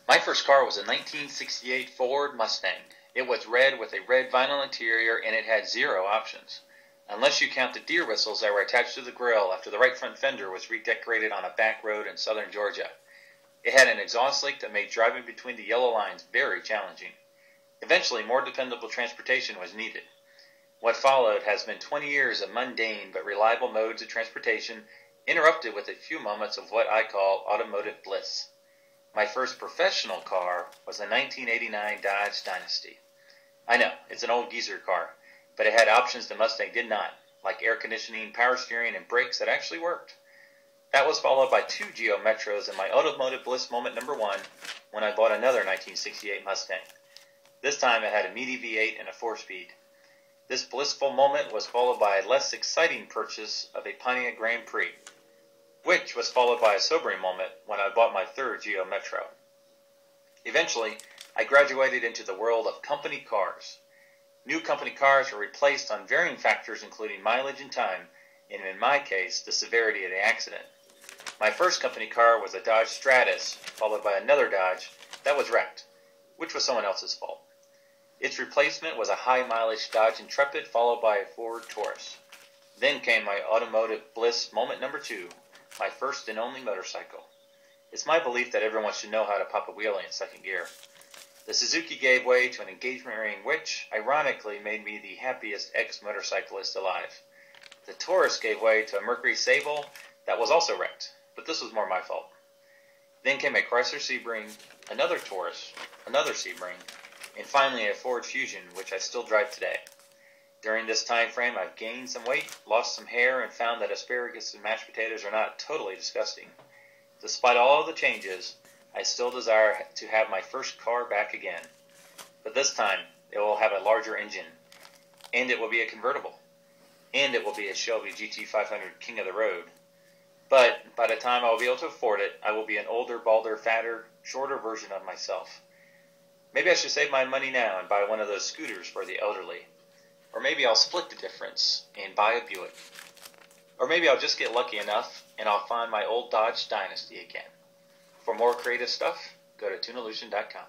My first car was a 1968 Ford Mustang. It was red with a red vinyl interior and it had zero options. Unless you count the deer whistles that were attached to the grill after the right front fender was redecorated on a back road in southern Georgia. It had an exhaust leak that made driving between the yellow lines very challenging. Eventually, more dependable transportation was needed. What followed has been 20 years of mundane but reliable modes of transportation, interrupted with a few moments of what I call automotive bliss. My first professional car was a 1989 Dodge Dynasty. I know, it's an old geezer car, but it had options the Mustang did not, like air conditioning, power steering, and brakes that actually worked. That was followed by two Geo Metros and my automotive bliss moment number one when I bought another 1968 Mustang. This time it had a meaty V8 and a 4-speed. This blissful moment was followed by a less exciting purchase of a Pontiac Grand Prix, which was followed by a sobering moment when I bought my third Geo Metro. Eventually, I graduated into the world of company cars. New company cars were replaced on varying factors including mileage and time, and in my case, the severity of the accident. My first company car was a Dodge Stratus, followed by another Dodge that was wrecked, which was someone else's fault. Its replacement was a high-mileage Dodge Intrepid, followed by a Ford Taurus. Then came my automotive bliss moment number two, my first and only motorcycle. It's my belief that everyone should know how to pop a wheelie in second gear. The Suzuki gave way to an engagement ring which, ironically, made me the happiest ex-motorcyclist alive. The Taurus gave way to a Mercury Sable that was also wrecked, but this was more my fault. Then came a Chrysler Sebring, another Taurus, another Sebring, and finally a Ford Fusion, which I still drive today. During this time frame, I've gained some weight, lost some hair, and found that asparagus and mashed potatoes are not totally disgusting. Despite all of the changes, I still desire to have my first car back again. But this time, it will have a larger engine, and it will be a convertible, and it will be a Shelby GT500 King of the Road. But by the time I will be able to afford it, I will be an older, balder, fatter, shorter version of myself. Maybe I should save my money now and buy one of those scooters for the elderly. Or maybe I'll split the difference and buy a Buick. Or maybe I'll just get lucky enough and I'll find my old Dodge Dynasty again. For more creative stuff, go to Toonalution.com.